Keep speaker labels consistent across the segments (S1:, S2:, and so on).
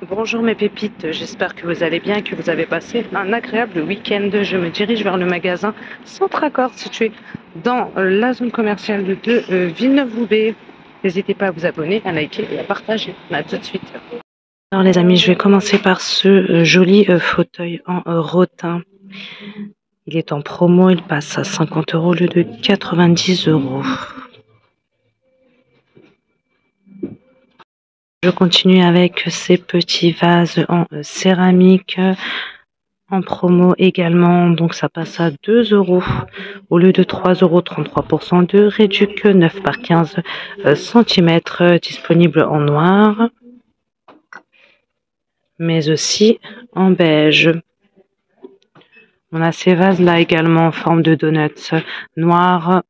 S1: Bonjour mes pépites, j'espère que vous allez bien et que vous avez passé un agréable week-end. Je me dirige vers le magasin Centracor situé dans la zone commerciale de Villeneuve-Loubet. N'hésitez pas à vous abonner, à liker et à partager. À tout de suite. Alors les amis, je vais commencer par ce joli fauteuil en rotin. Il est en promo, il passe à 50 € au lieu de 90 €. Je continue avec ces petits vases en céramique en promo également, donc ça passe à 2 € au lieu de 3 €, 33% de réduction, 9 par 15 cm, disponible en noir, mais aussi en beige. On a ces vases là également en forme de donuts, noir,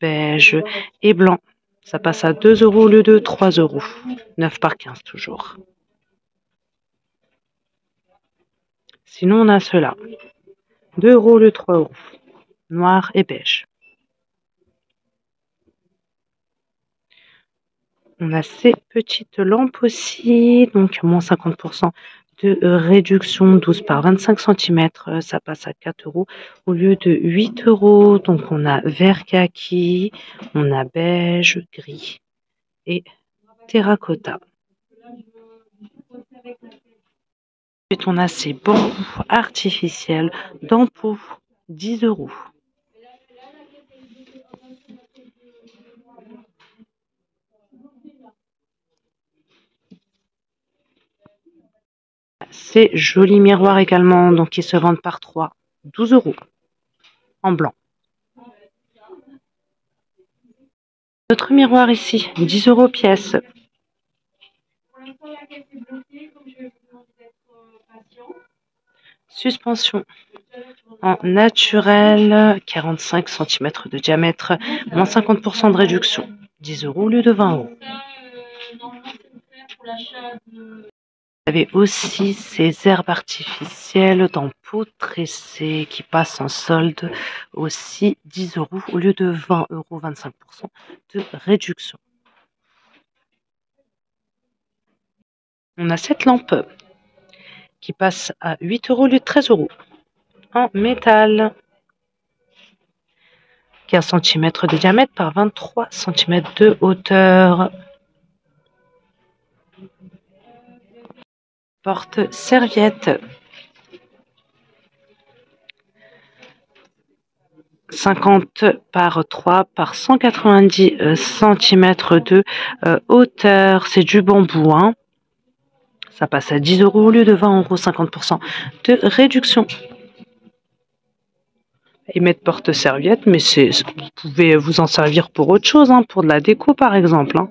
S1: beige et blanc. Ça passe à 2 € au lieu de 3 €, 9 par 15 toujours. Sinon, on a ceux-là, 2 € au lieu de 3 €, noir et beige. On a ces petites lampes aussi, donc moins 50% de réduction, 12 par 25 cm, ça passe à 4 € au lieu de 8 €. Donc on a vert kaki, on a beige, gris et terracotta. Ensuite, on a ces bambous artificiels d'ampoule, 10 €. Ces jolis miroirs également, donc qui se vendent par 3, 12 € en blanc. Notre miroir ici, 10 € pièce. Suspension en naturel, 45 cm de diamètre, moins 50% de réduction, 10 € au lieu de 20 €. Vous avez aussi ces herbes artificielles dans pot tressé qui passent en solde, aussi 10 € au lieu de 20 €, 25% de réduction. On a cette lampe qui passe à 8 € au lieu de 13 € en métal. 15 cm de diamètre par 23 cm de hauteur. Porte-serviette. 50 par 3 par 190 cm de hauteur. C'est du bambou, hein. Ça passe à 10 € au lieu de 20 €, 50% de réduction. Ils mettent porte-serviette, mais vous pouvez vous en servir pour autre chose, hein, pour de la déco par exemple. Hein.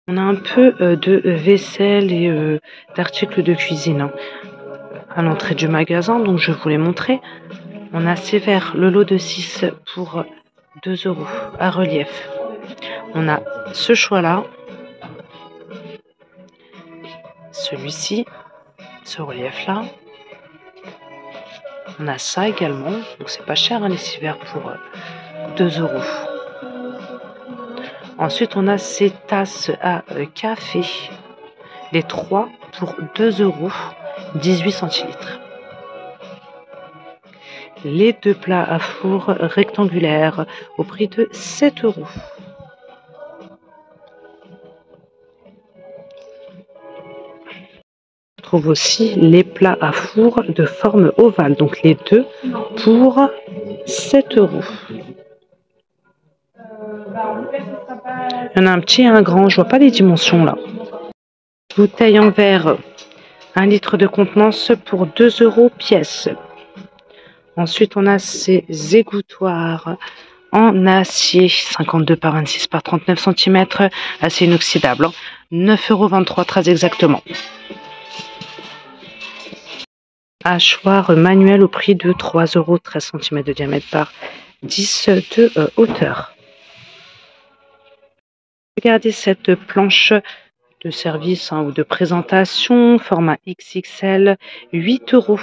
S1: On a un peu de vaisselle et d'articles de cuisine hein, à l'entrée du magasin, donc je vais vous les montrer. On a ces verres, le lot de 6 pour 2 € à relief. On a ce choix-là, celui-ci, ce relief-là. On a ça également, donc c'est pas cher, hein, les 6 verres pour 2 €. Ensuite, on a ces tasses à café, les 3 pour 2 €, 18 centilitres. Les 2 plats à four rectangulaires au prix de 7 €. On trouve aussi les plats à four de forme ovale, donc les 2 pour 7 €. Il y en a un petit et un grand, je vois pas les dimensions là. Bouteille en verre, 1 litre de contenance pour 2 € pièce. Ensuite, on a ces égouttoirs en acier, 52 par 26 par 39 cm, acier inoxydable, 9,23 € très exactement. Hachoir manuel au prix de 3 €, 13 cm de diamètre par 10 de hauteur. Regardez cette planche de service hein, ou de présentation, format XXL, 8 €.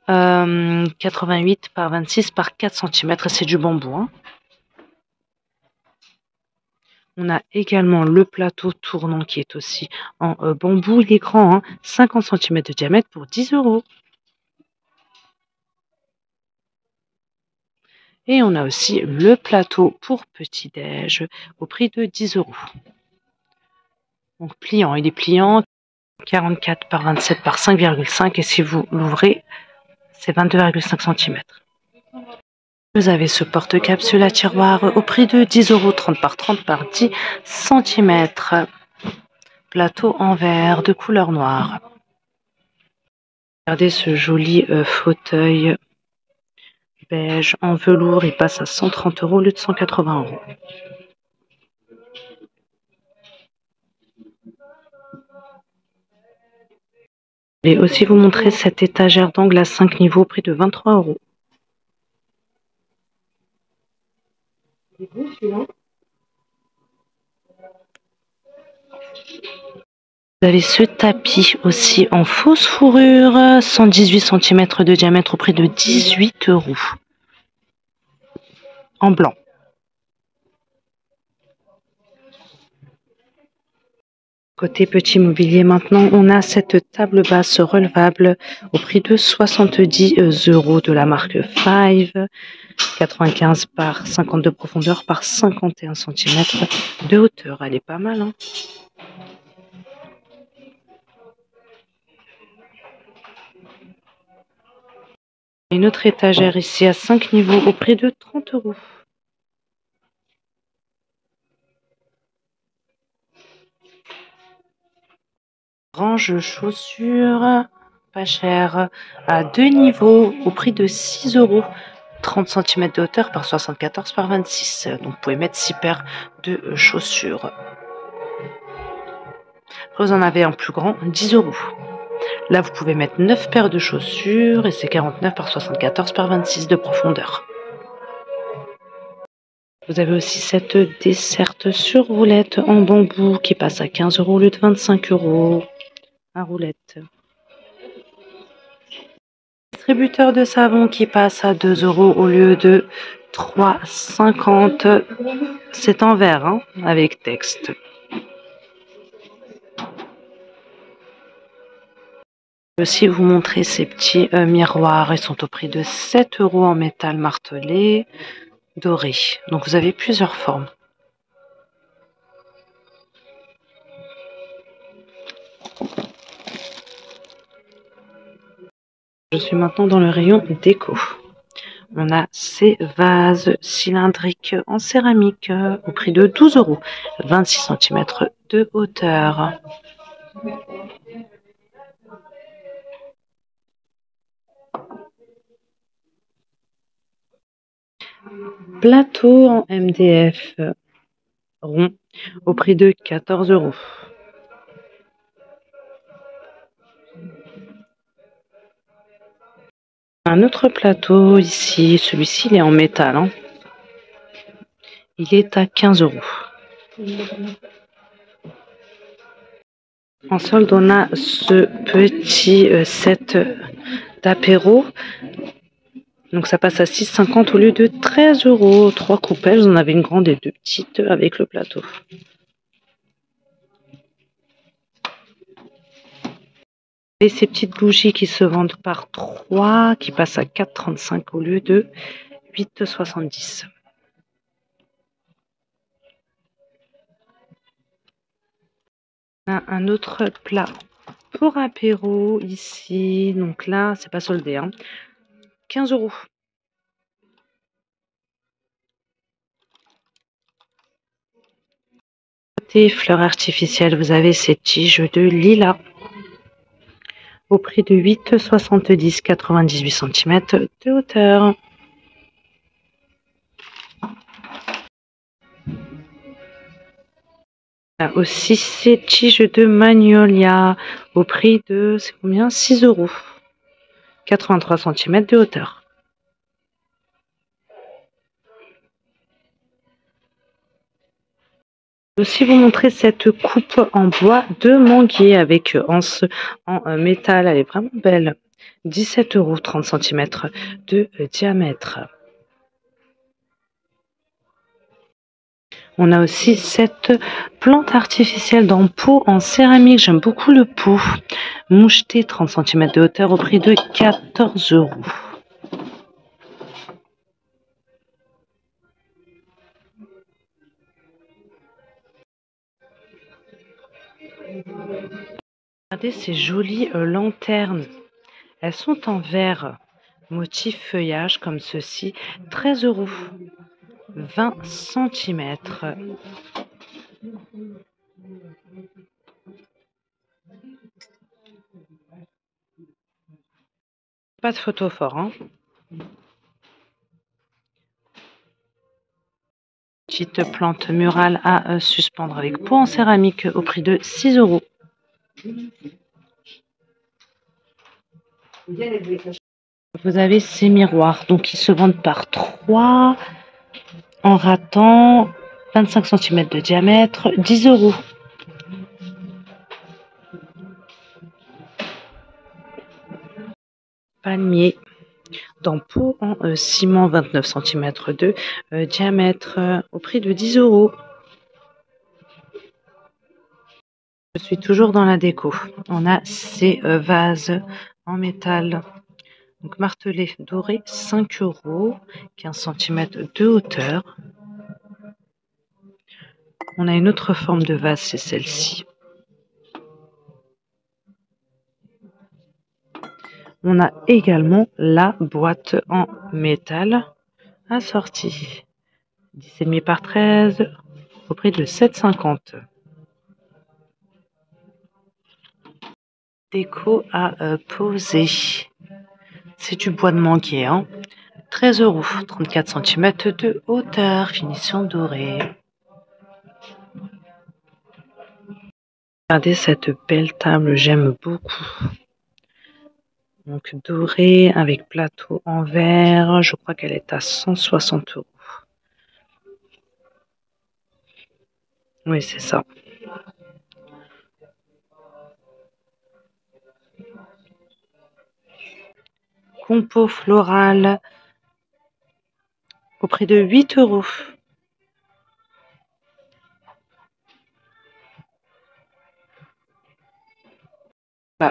S1: 88 par 26 par 4 cm. C'est du bambou, hein. On a également le plateau tournant qui est aussi en bambou. Il est grand, hein, 50 cm de diamètre pour 10 €. Et on a aussi le plateau pour petit-déj au prix de 10 €. Donc pliant, il est pliant, 44 par 27 par 5,5 et si vous l'ouvrez, c'est 22,5 cm. Vous avez ce porte-capsule à tiroir au prix de 10 €, 30 par 30 par 10 cm. Plateau en verre de couleur noire. Regardez ce joli fauteuil beige en velours, il passe à 130 € au lieu de 180 €. Je vais aussi vous montrer cette étagère d'angle à 5 niveaux au prix de 23 €. Vous avez ce tapis aussi en fausse fourrure, 118 cm de diamètre au prix de 18 €. En blanc. Côté petit mobilier maintenant, on a cette table basse relevable au prix de 70 € de la marque Five, 95 par 50 de profondeur par 51 cm de hauteur. Elle est pas mal, hein. Une autre étagère ici à 5 niveaux au prix de 30 €. Range chaussures, pas cher, à 2 niveaux au prix de 6 €. 30 cm de hauteur par 74 par 26. Donc vous pouvez mettre 6 paires de chaussures. Après, vous en avez un plus grand, 10 €. Là, vous pouvez mettre 9 paires de chaussures et c'est 49 par 74 par 26 de profondeur. Vous avez aussi cette desserte sur roulette en bambou qui passe à 15 € au lieu de 25 € à roulette. Distributeur de savon qui passe à 2 € au lieu de 3,50 €. C'est en verre, hein, avec texte. Je vais aussi vous montrer ces petits miroirs. Ils sont au prix de 7 € en métal martelé doré. Donc vous avez plusieurs formes. Je suis maintenant dans le rayon déco. On a ces vases cylindriques en céramique au prix de 12 €, 26 cm de hauteur. Plateau en MDF rond au prix de 14 €. Un autre plateau ici, celui-ci il est en métal, hein. Il est à 15 €. En solde, on a ce petit set d'apéro. Donc ça passe à 6,50 € au lieu de 13 €. 3 coupelles, vous en avez une grande et 2 petites avec le plateau. Et ces petites bougies qui se vendent par 3, qui passent à 4,35 € au lieu de 8,70 €. Un autre plat pour apéro ici. Donc là, c'est pas soldé, hein. 15 €. Côté fleurs artificielles, vous avez ces tiges de lilas au prix de 8,70 €, 98 cm de hauteur. On a aussi ces tiges de magnolia au prix de, c'est combien, 6 €, 83 cm de hauteur. Je vais aussi vous montrer cette coupe en bois de manguier avec anse en métal. Elle est vraiment belle. 17 €, 30 cm de diamètre. On a aussi cette plante artificielle dans pot en céramique. J'aime beaucoup le pot. Moucheté, 30 cm de hauteur au prix de 14 €. Regardez ces jolies lanternes. Elles sont en verre, motif feuillage comme ceci. 13 €. 20 cm. Pas de photo fort, hein. Petite plante murale à suspendre avec pot en céramique au prix de 6 €. Vous avez ces miroirs, donc ils se vendent par 3 en ratant, 25 cm de diamètre, 10 €. Palmier dans pot en ciment, 29 cm de diamètre au prix de 10 €. Je suis toujours dans la déco. On a ces vases en métal, donc martelé doré, 5 €, 15 cm de hauteur. On a une autre forme de vase, c'est celle-ci. On a également la boîte en métal assortie. 10,5 par 13 au prix de 7,50 €. Déco à poser. C'est du bois de manguier, hein. 13 €, 34 cm de hauteur, finition dorée. Regardez cette belle table, j'aime beaucoup. Donc dorée avec plateau en verre, je crois qu'elle est à 160 €. Oui, c'est ça. Compo floral au prix de 8 €.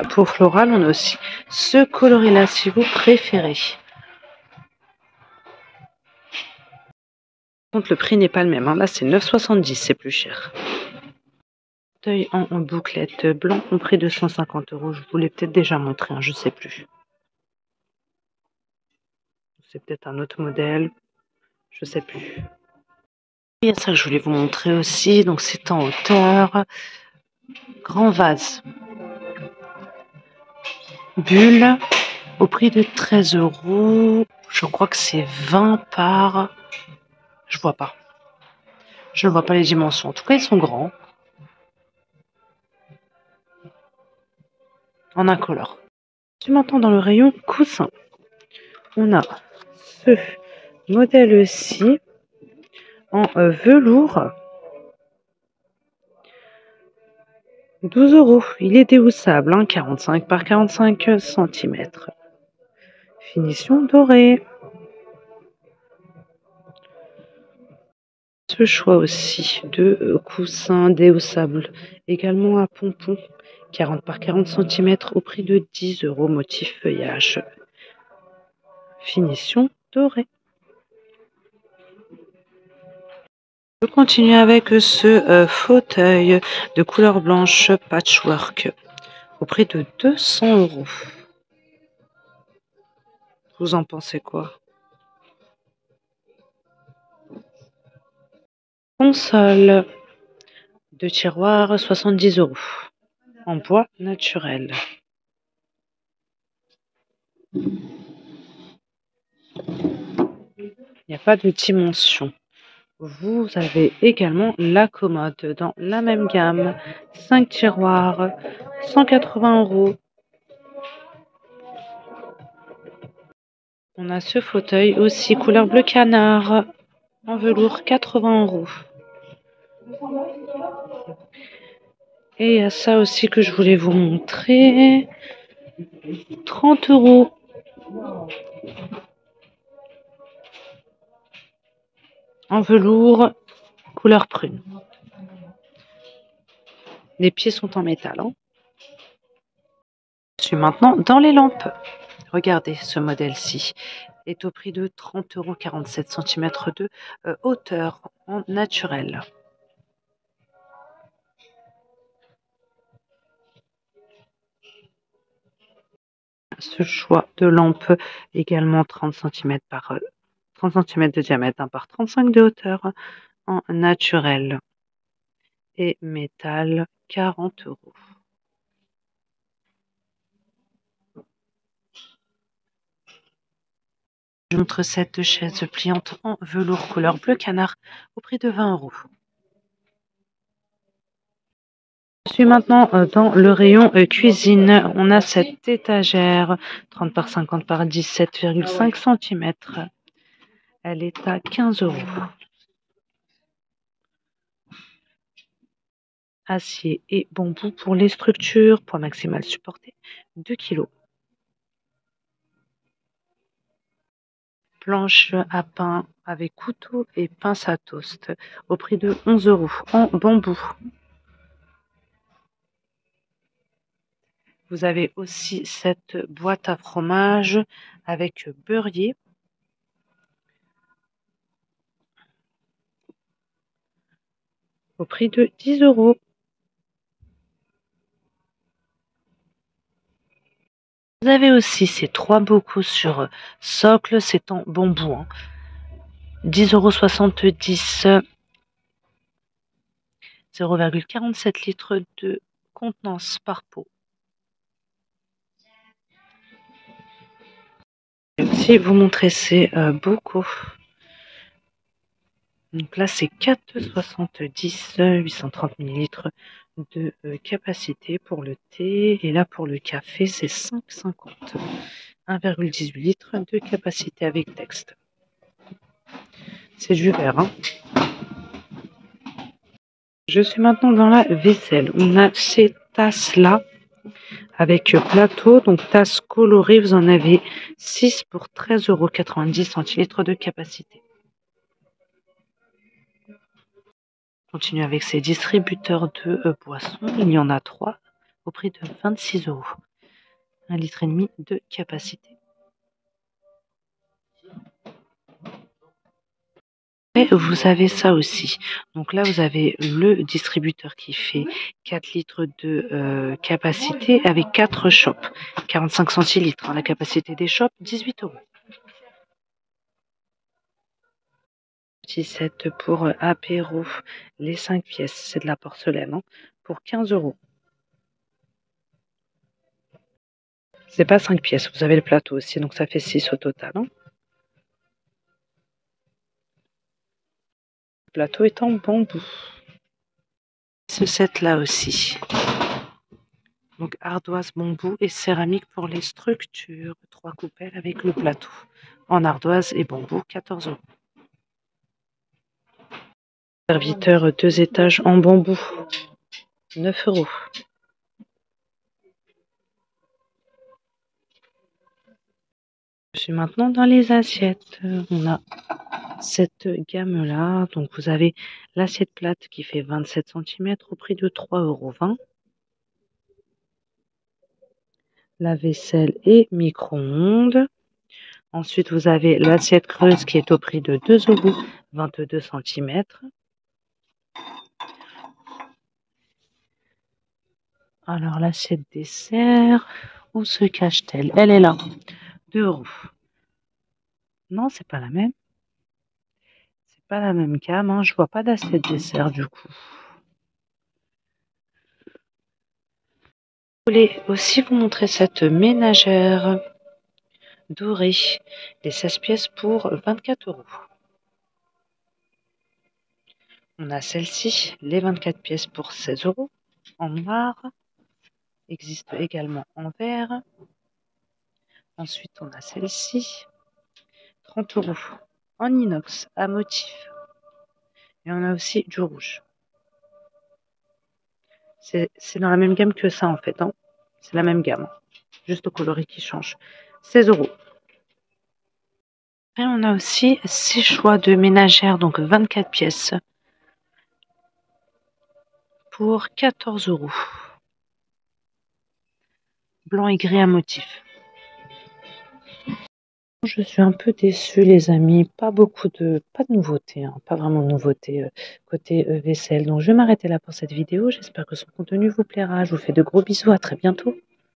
S1: Pour floral, on a aussi ce coloris-là, si vous préférez. Par contre, le prix n'est pas le même, hein. Là, c'est 9,70 €, c'est plus cher. Fauteuil en bouclette blanc au prix de 150 €. Je vous l'ai peut-être déjà montré, hein, je ne sais plus. C'est peut-être un autre modèle, je ne sais plus. Il y a ça que je voulais vous montrer aussi, donc c'est en hauteur. Grand vase. Bulle au prix de 13 €. Je crois que c'est 20 par... Je vois pas. Je ne vois pas les dimensions. En tout cas, ils sont grands. En incolore. Tu m'entends dans le rayon coussin. On a ce modèle-ci en velours. 12 €. Il est déhoussable, hein, 45 par 45 cm. Finition dorée. Ce choix aussi de coussins déhoussables, également à pompons, 40 par 40 cm au prix de 10 €, motif feuillage. Finition dorée. Je continue avec ce fauteuil de couleur blanche patchwork au prix de 200 €. Vous en pensez quoi? Console de tiroir, 70 € en bois naturel. Il n'y a pas de dimension. Vous avez également la commode dans la même gamme. 5 tiroirs, 180 €. On a ce fauteuil aussi couleur bleu canard en velours, 80 €. Et il y a ça aussi que je voulais vous montrer. 30 €. En velours, couleur prune. Les pieds sont en métal, hein. Je suis maintenant dans les lampes. Regardez, ce modèle-ci est au prix de 30 €, 47 cm de hauteur en naturel. Ce choix de lampe également 30 cm par 30 cm de diamètre, par 35 de hauteur en naturel et métal, 40 €. Je montre cette chaise pliante en velours couleur bleu canard au prix de 20 €. Je suis maintenant dans le rayon cuisine. On a cette étagère 30 par 50 par 17,5 cm. Elle est à 15 €. Acier et bambou pour les structures. Poids maximal supporté 2 kg. Planche à pain avec couteau et pince à toast au prix de 11 € en bambou. Vous avez aussi cette boîte à fromage avec beurrier au prix de 10 €. Vous avez aussi ces 3 bocaux sur socle, c'est en bambou, hein. 10,70 €, 0,47 litres de contenance par pot. Si vous montrez ces bocaux, donc là c'est 4,70 €, 830 ml de capacité pour le thé, et là pour le café c'est 5,50 €, 1,18 litres de capacité avec texte. C'est du verre, hein. Je suis maintenant dans la vaisselle. On a ces tasses là avec plateau, donc tasses colorées. Vous en avez 6 pour 13,90 € centilitres de capacité. On continue avec ces distributeurs de boissons. Il y en a 3 au prix de 26 €. 1,5 litre de capacité. Et vous avez ça aussi. Donc là, vous avez le distributeur qui fait 4 litres de capacité avec 4 chopes. 45 centilitres, hein, la capacité des chopes, 18 €. Petit set pour apéro, les 5 pièces, c'est de la porcelaine, hein, pour 15 €. C'est pas 5 pièces, vous avez le plateau aussi, donc ça fait 6 au total, hein. Le plateau est en bambou. Ce set là aussi. Donc ardoise, bambou et céramique pour les structures. 3 coupelles avec le plateau. En ardoise et bambou, 14 €. Serviteur 2 étages en bambou, 9 €. Je suis maintenant dans les assiettes. On a cette gamme là. Donc vous avez l'assiette plate qui fait 27 cm au prix de 3,20 €. La vaisselle et micro-ondes. Ensuite, vous avez l'assiette creuse qui est au prix de 2 €, 22 cm. Alors, l'assiette dessert, où se cache-t-elle? Elle est là, 2 €. Non, c'est pas la même. C'est pas la même gamme, hein. Je vois pas d'assiette dessert du coup. Je voulais aussi vous montrer cette ménagère dorée, les 16 pièces pour 24 €. On a celle-ci, les 24 pièces pour 16 € en noir. Existe également en vert. Ensuite, on a celle-ci, 30 € en inox à motif. Et on a aussi du rouge. C'est dans la même gamme que ça en fait, hein. C'est la même gamme. juste au coloris qui change. 16 euros. Et on a aussi 6 choix de ménagères, donc 24 pièces pour 14 euros. Blanc et gris à motif. Je suis un peu déçue les amis, pas de nouveautés, hein, pas vraiment de nouveautés côté vaisselle. Donc je vais m'arrêter là pour cette vidéo, j'espère que son contenu vous plaira. Je vous fais de gros bisous, à très bientôt.